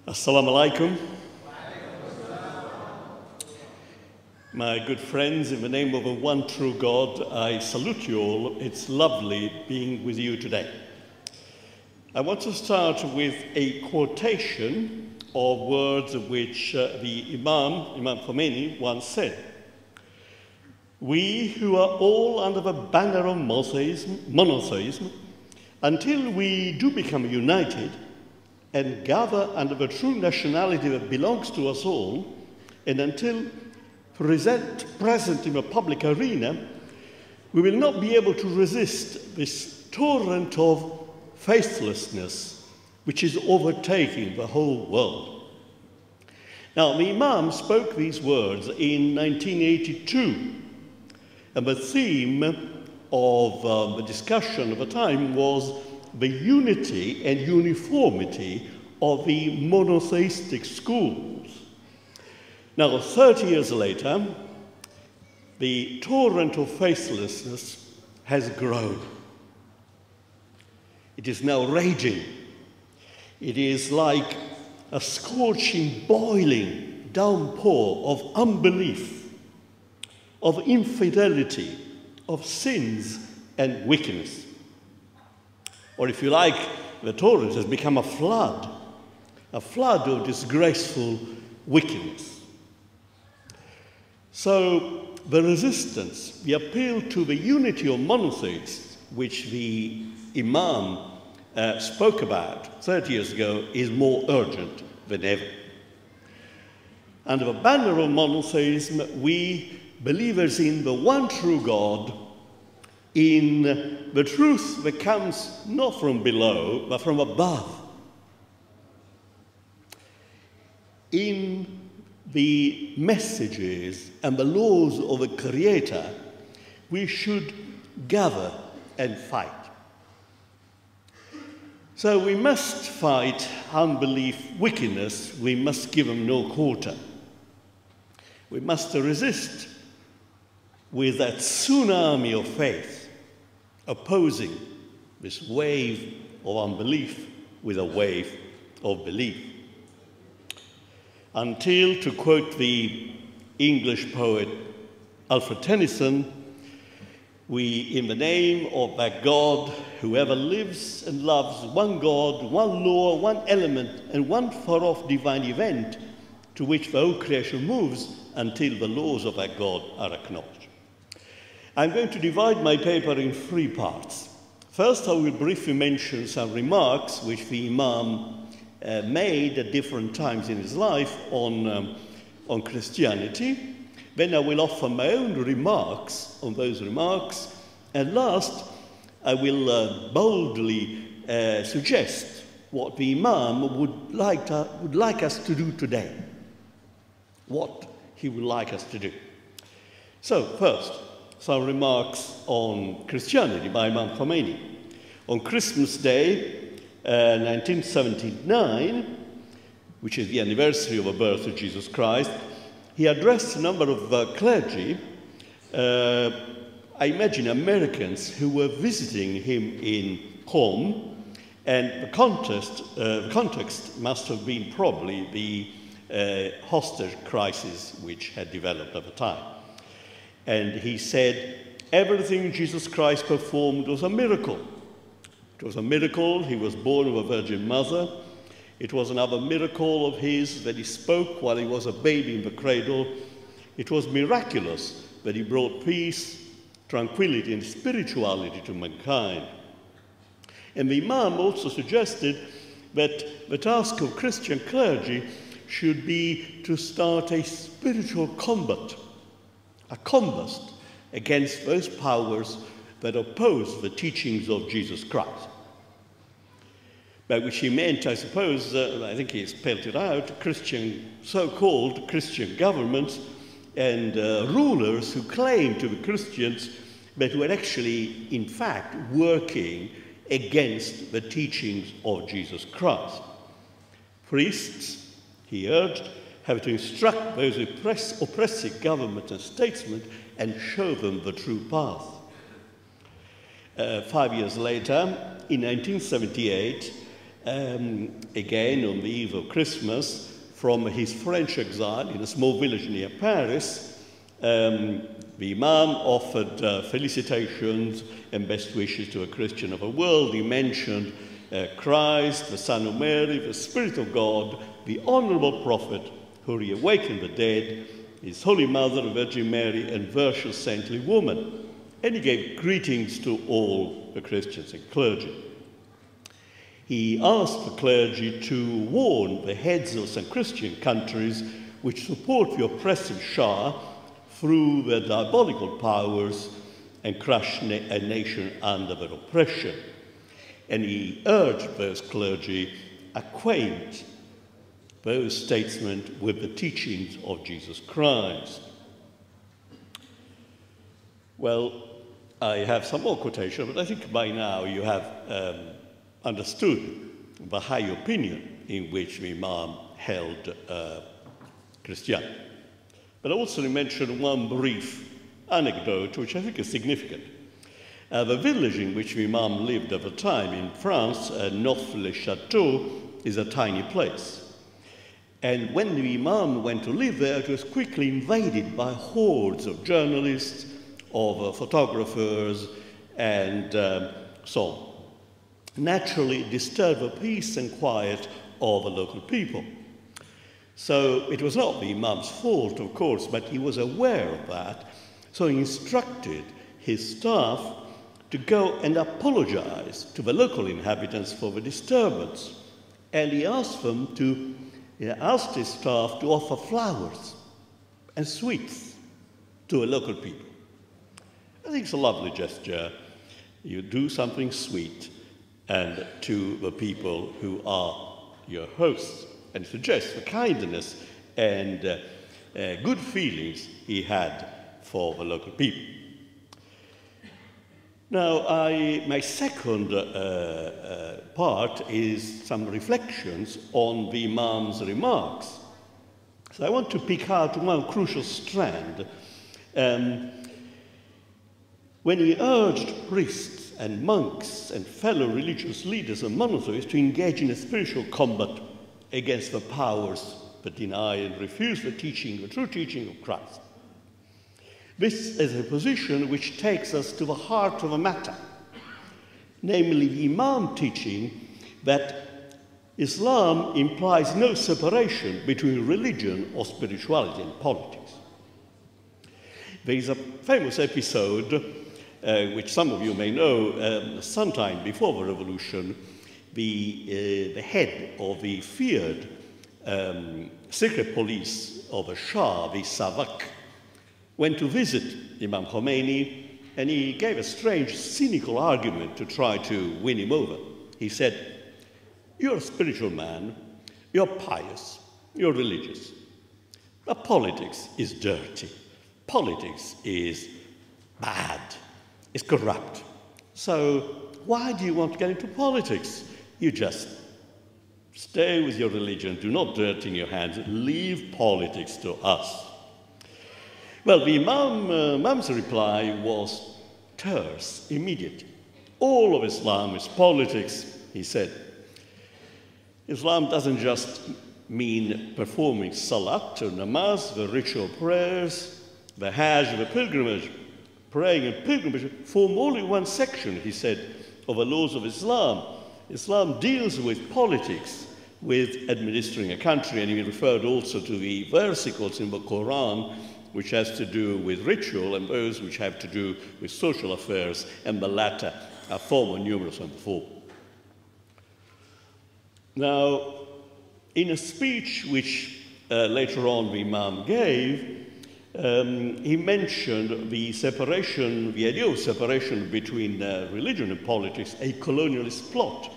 Assalamu alaikum. My good friends, in the name of the one true God, I salute you all. It's lovely being with you today. I want to start with a quotation of words which the Imam Khomeini once said. We who are all under the banner of monotheism, until we do become united and gather under the true nationality that belongs to us all, and until present in the public arena, we will not be able to resist this torrent of faithlessness which is overtaking the whole world. Now, the Imam spoke these words in 1982, and the theme of the discussion of the time was the unity and uniformity of the monotheistic schools. Now, 30 years later, the torrent of faithlessness has grown. It is now raging. It is like a scorching, boiling downpour of unbelief, of infidelity, of sins and wickedness. Or if you like, the torrent has become a flood of disgraceful wickedness. So the resistance, the appeal to the unity of monotheists, which the Imam spoke about 30 years ago, is more urgent than ever. Under the banner of monotheism, we believers in the one true God, in the truth that comes not from below, but from above, in the messages and the laws of the Creator, we should gather and fight. So we must fight unbelief, wickedness. We must give them no quarter. We must resist with that tsunami of faith, opposing this wave of unbelief with a wave of belief. Until, to quote the English poet Alfred Tennyson, we, in the name of that God, whoever lives and loves one God, one law, one element, and one far-off divine event to which the whole creation moves until the laws of that God are acknowledged. I'm going to divide my paper in three parts. First, I will briefly mention some remarks which the Imam made at different times in his life on Christianity. Then I will offer my own remarks on those remarks. And last, I will boldly suggest what the Imam would like us to do today. What he would like us to do. So, first, some remarks on Christianity by Imam Khomeini. On Christmas Day, 1979, which is the anniversary of the birth of Jesus Christ, he addressed a number of clergy, I imagine Americans, who were visiting him in Qom, and the context must have been probably the hostage crisis which had developed at the time. And he said, everything Jesus Christ performed was a miracle. It was a miracle he was born of a virgin mother. It was another miracle of his that he spoke while he was a baby in the cradle. It was miraculous that he brought peace, tranquility, and spirituality to mankind. And the Imam also suggested that the task of Christian clergy should be to start a spiritual combat, a combust against those powers that oppose the teachings of Jesus Christ. By which he meant, I suppose, I think he spelled it out, so-called Christian governments and rulers who claim to be Christians, but who are actually, in fact, working against the teachings of Jesus Christ. Priests, he urged, have to instruct those oppressive government and statesmen and show them the true path. 5 years later, in 1978, again on the eve of Christmas, from his French exile in a small village near Paris, the Imam offered felicitations and best wishes to a Christian of the world. He mentioned Christ, the Son of Mary, the Spirit of God, the honorable prophet who reawakened the dead, his Holy Mother, the Virgin Mary, and virtuous saintly woman. And he gave greetings to all the Christians and clergy. He asked the clergy to warn the heads of some Christian countries which support the oppressive Shah through their diabolical powers and crush a nation under their oppression. And he urged those clergy acquaint those statesmen with the teachings of Jesus Christ. Well, I have some more quotation, but I think by now you have understood the high opinion in which the Imam held Christianity. But I also mention one brief anecdote which I think is significant. The village in which the Imam lived at the time in France, Neauphle-le-Château, is a tiny place. And when the Imam went to live there, it was quickly invaded by hordes of journalists, of photographers, and so on. Naturally, it disturbed the peace and quiet of the local people. So it was not the Imam's fault, of course, but he was aware of that. So he instructed his staff to go and apologize to the local inhabitants for the disturbance. And he asked them to, asked his staff to offer flowers and sweets to the local people. I think it's a lovely gesture. You do something sweet and to the people who are your hosts, and suggests the kindness and good feelings he had for the local people. Now, my second part is some reflections on the Imam's remarks. So I want to pick out one crucial strand. When he urged priests and monks and fellow religious leaders and monotheists to engage in a spiritual combat against the powers that deny and refuse the true teaching of Christ. This is a position which takes us to the heart of the matter, namely the Imam teaching that Islam implies no separation between religion or spirituality and politics. There is a famous episode which some of you may know, sometime before the revolution, the head of the feared secret police of the Shah, the Savak, went to visit Imam Khomeini, and he gave a strange, cynical argument to try to win him over. He said, "You're a spiritual man, you're pious, you're religious, but politics is dirty. Politics is bad. It's corrupt. So why do you want to get into politics? You just stay with your religion, do not dirty your hands, leave politics to us." Well, the Imam's reply was terse, immediate. All of Islam is politics, he said. Islam doesn't just mean performing salat or namaz, the ritual prayers, the hajj, the pilgrimage. Praying and pilgrimage form only one section, he said, of the laws of Islam. Islam deals with politics, with administering a country, and he referred also to the versicles in the Quran which has to do with ritual and those which have to do with social affairs, and the latter are far more numerous than before. Now, in a speech which later on the Imam gave, he mentioned the separation, the idea of separation between religion and politics, a colonialist plot.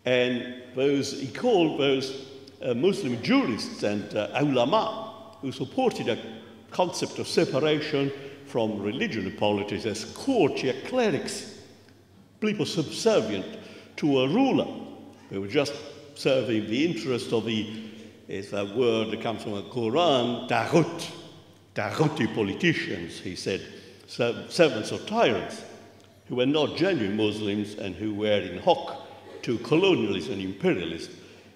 And he called those Muslim jurists and ulama who supported a concept of separation from religion and politics as courtier clerics, people subservient to a ruler. They were just serving the interest of is a word that comes from the Quran, Taghuti politicians, he said, servants of tyrants, who were not genuine Muslims and who were in hoc to colonialism and imperialism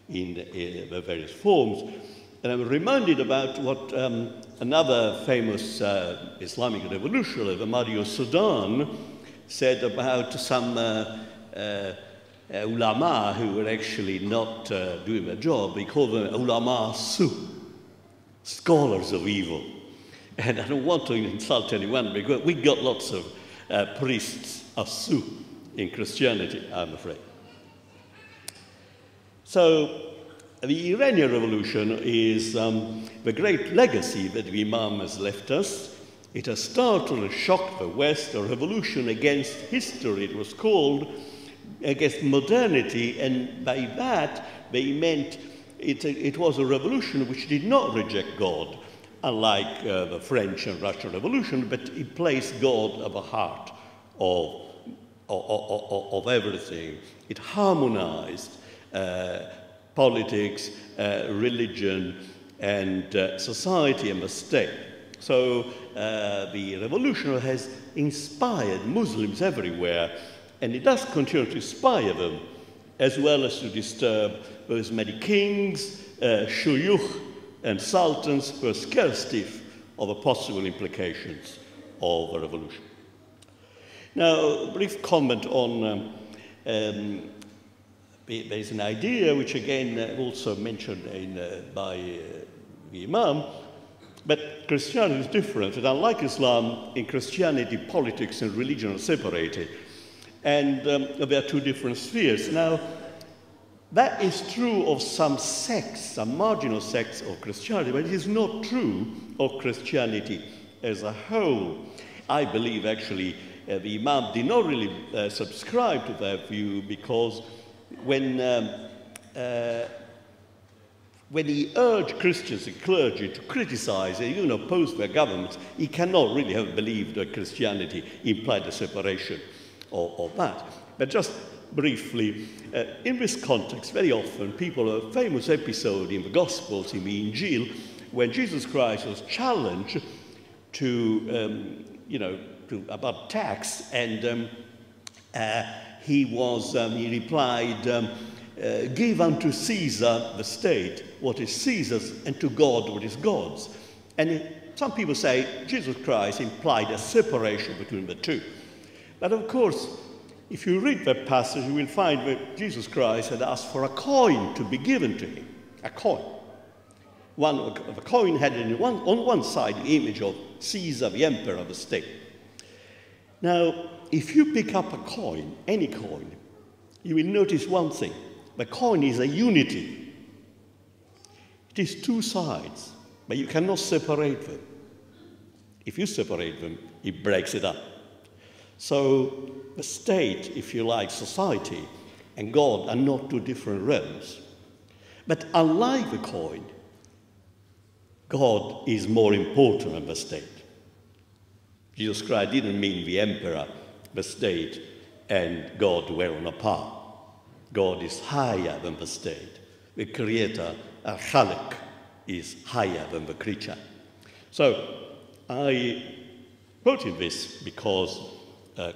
in the various forms. And I'm reminded about what another famous Islamic revolutionary, Mario Sudan, said about some ulama who were actually not doing their job. He called them ulama su, scholars of evil. And I don't want to insult anyone, because we got lots of priests of su in Christianity, I'm afraid. So the Iranian Revolution is the great legacy that the Imam has left us. It has startled and shocked the West, a revolution against history, it was called, against modernity, and by that they meant it was a revolution which did not reject God, unlike the French and Russian Revolution, but it placed God at the heart of everything. It harmonized politics, religion, and society and the state. So the revolution has inspired Muslims everywhere, and it does continue to inspire them, as well as to disturb those many kings, shuyukh, and sultans who are scared stiff of the possible implications of a revolution. Now, a brief comment on there's an idea which again also mentioned by the Imam, but Christianity is different. And unlike Islam, in Christianity, politics and religion are separated. And there are two different spheres. Now, that is true of some sects, some marginal sects of Christianity, but it is not true of Christianity as a whole. I believe, actually, the Imam did not really subscribe to that view, because when he urged Christians and clergy to criticize and even oppose their governments, he cannot really have believed that Christianity implied a separation of that. But just briefly, in this context, very often people have a famous episode in the Gospels, in the Injil, when Jesus Christ was challenged to, about tax, and he replied, give unto Caesar the state what is Caesar's, and to God what is God's. And some people say Jesus Christ implied a separation between the two. But of course, if you read that passage, you will find that Jesus Christ had asked for a coin to be given to him, a coin. The coin had on one side the image of Caesar, the emperor of the state. Now, if you pick up a coin, any coin, you will notice one thing. The coin is a unity. It is two sides, but you cannot separate them. If you separate them, it breaks it up. So the state, if you like, society, and God are not two different realms. But unlike the coin, God is more important than the state. Jesus Christ didn't mean the emperor, the state, and God were on a par. God is higher than the state. The creator, Al-Khaliq, is higher than the creature. So I quoted this because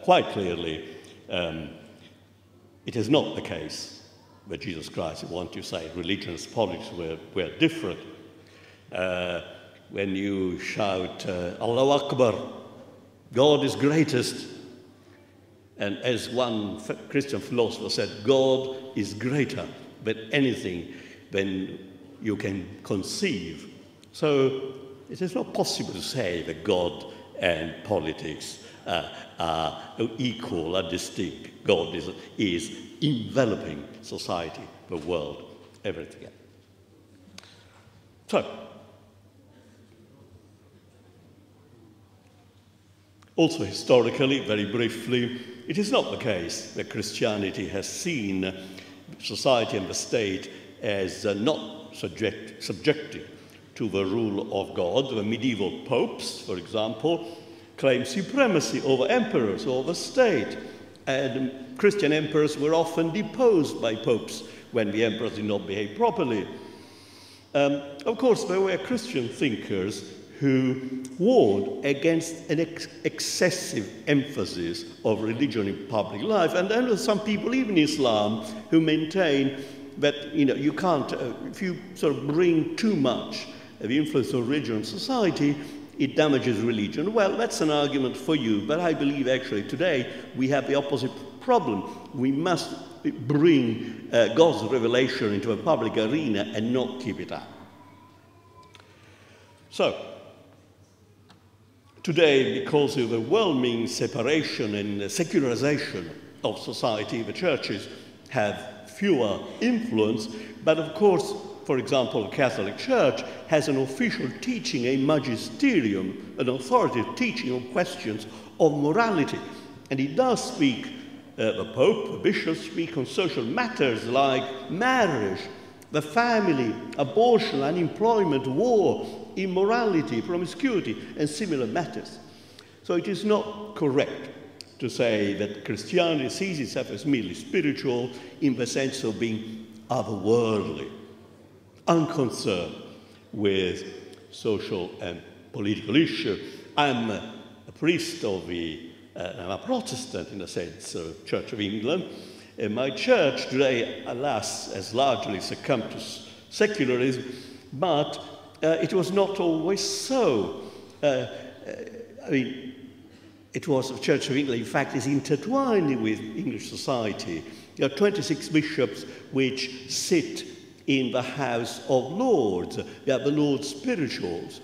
quite clearly it is not the case that Jesus Christ, I want to say, religion and politics were different. When you shout, Allahu Akbar, God is greatest, and as one Christian philosopher said, God is greater than anything than you can conceive. So it is not possible to say that God and politics are equal, are distinct. God is enveloping society, the world, everything. So, also historically, very briefly, it is not the case that Christianity has seen society and the state as not subjected to the rule of God. The medieval popes, for example, claimed supremacy over emperors, over state, and Christian emperors were often deposed by popes when the emperors did not behave properly. Of course, there were Christian thinkers who warned against an excessive emphasis of religion in public life. And then there are some people, even in Islam, who maintain that you can't, if you sort of bring too much of the influence of religion in society, it damages religion. Well, that's an argument for you, but I believe actually today we have the opposite problem. We must bring God's revelation into a public arena and not keep it up. So, today, because of the overwhelming separation and secularization of society, the churches have fewer influence, but of course, for example, the Catholic Church has an official teaching, a magisterium, an authoritative teaching on questions of morality. And it does speak, the Pope, the bishops speak on social matters like marriage, the family, abortion, unemployment, war, immorality, promiscuity, and similar matters. So it is not correct to say that Christianity sees itself as merely spiritual in the sense of being otherworldly, unconcerned with social and political issues. I'm a priest of I'm a Protestant in a sense, Church of England, and my church today, alas, has largely succumbed to secularism, but it was not always so. It was the Church of England, in fact, is intertwined with English society. There are 26 bishops which sit in the House of Lords. They are the Lord's spirituals.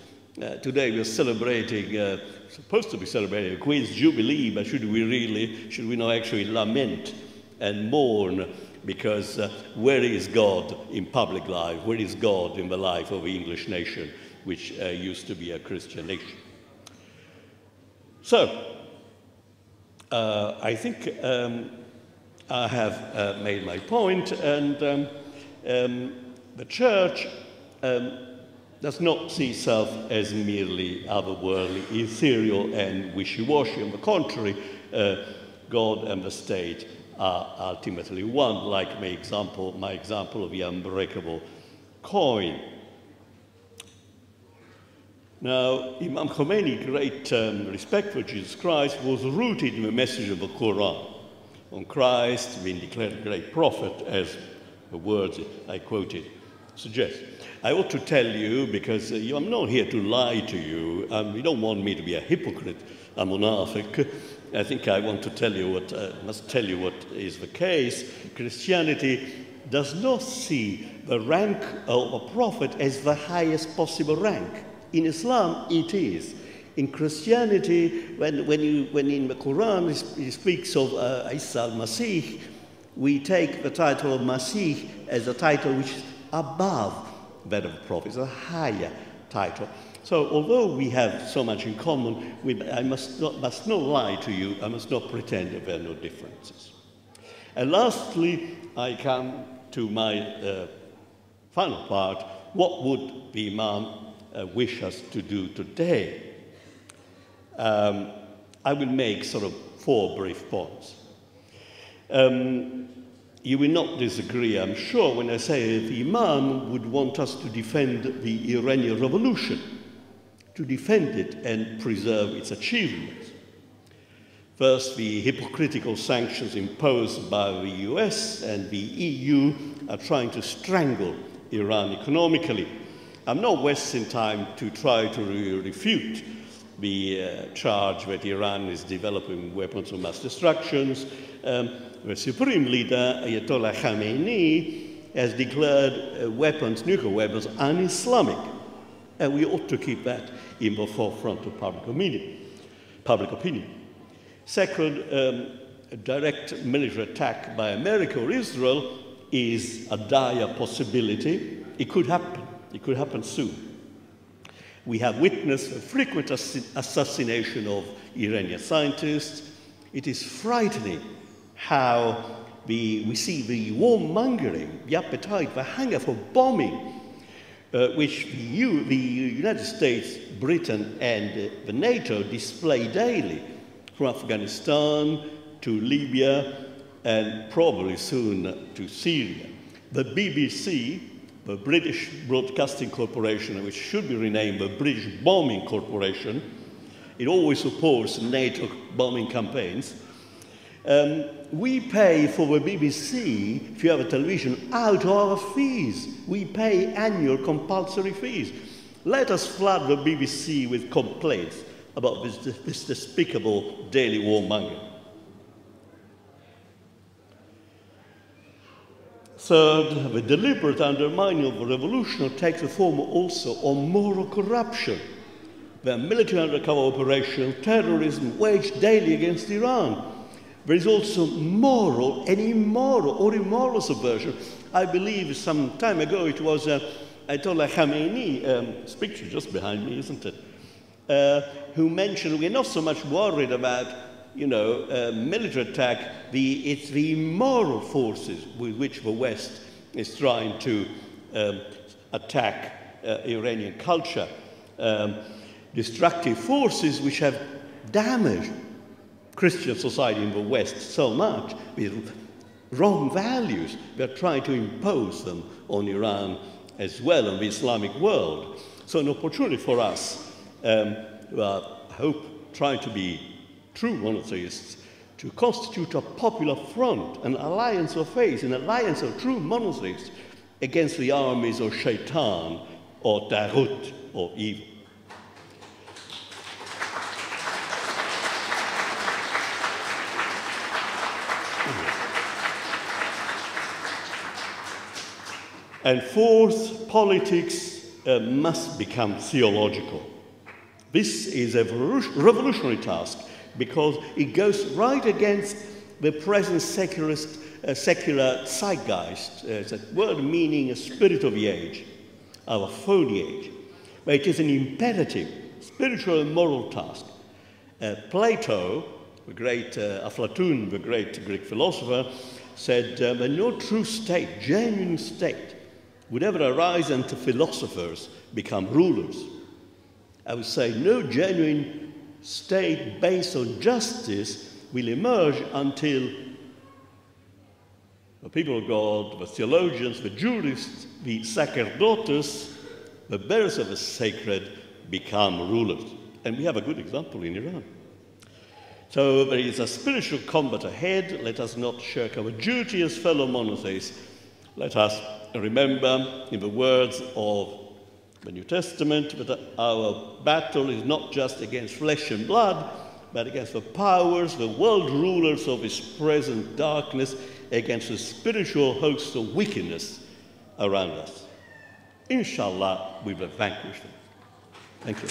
Today we are celebrating, supposed to be celebrating a Queen's Jubilee, but should we not actually lament and mourn? Because where is God in public life? Where is God in the life of the English nation, which used to be a Christian nation? So, I think I have made my point, and the Church does not see itself as merely otherworldly, ethereal, and wishy-washy. On the contrary, God and the state are ultimately one, like my example of the unbreakable coin. Now, Imam Khomeini, great respect for Jesus Christ, was rooted in the message of the Quran. On Christ being declared a great prophet, as the words I quoted suggest. I ought to tell you, because I'm not here to lie to you. You don't want me to be a hypocrite, a monarchic. I think I want to tell you must tell you what is the case. Christianity does not see the rank of a prophet as the highest possible rank. In Islam, it is. In Christianity, when in the Quran it speaks of Isa al-Masih, we take the title of Masih as a title which is above that of the prophet. It's a higher title. So although we have so much in common, I must not lie to you. I must not pretend that there are no differences. And lastly, I come to my final part. What would the Imam wish us to do today? I will make sort of 4 brief points. You will not disagree, I'm sure, when I say that the Imam would want us to defend the Iranian Revolution, to defend it and preserve its achievements. First, the hypocritical sanctions imposed by the US and the EU are trying to strangle Iran economically. I'm not wasting time to try to refute the charge that Iran is developing weapons of mass destruction. The Supreme Leader, Ayatollah Khamenei, has declared nuclear weapons, un-Islamic. And we ought to keep that in the forefront of public opinion. Second, a direct military attack by America or Israel is a dire possibility. It could happen. It could happen soon. We have witnessed a frequent assassination of Iranian scientists. It is frightening how we see the warmongering, the appetite, the hunger for bombing, which the United States, Britain, and the NATO display daily, from Afghanistan to Libya, and probably soon to Syria. The BBC the British Broadcasting Corporation, which should be renamed the British Bombing Corporation. It always supports NATO bombing campaigns. We pay for the BBC, if you have a television, out of our fees. We pay annual compulsory fees. Let us flood the BBC with complaints about this despicable daily warmongering. Third, the deliberate undermining of the revolution takes the form also of moral corruption. The military undercover operation, terrorism waged daily against Iran. There is also moral and immoral subversion. I believe some time ago it was Ayatollah Khomeini, his picture just behind me, isn't it? Who mentioned we're not so much worried about, military attack. It's the immoral forces with which the West is trying to attack Iranian culture. Destructive forces which have damaged Christian society in the West so much with wrong values. We are trying to impose them on Iran as well, on the Islamic world. So an opportunity for us, I hope, trying to be true monotheists, to constitute a popular front, an alliance of faith, an alliance of true monotheists against the armies of Shaitan or Taghut or evil. And fourth, politics must become theological. This is a revolutionary task because it goes right against the present secular zeitgeist. It's a word meaning a spirit of the age, our phony age. But it is an imperative spiritual and moral task. Plato, the great Aflatun, the great Greek philosopher, said that no true state, genuine state, would ever arise until philosophers become rulers. I would say no genuine state based on justice will emerge until the people of God, the theologians, the jurists, the sacerdotes, the bearers of the sacred become rulers. And we have a good example in Iran. So there is a spiritual combat ahead. Let us not shirk our duty as fellow monotheists. Let us remember, in the words of the New Testament, that our battle is not just against flesh and blood, but against the powers, the world rulers of this present darkness, against the spiritual hosts of wickedness around us. Inshallah, we will vanquish them. Thank you.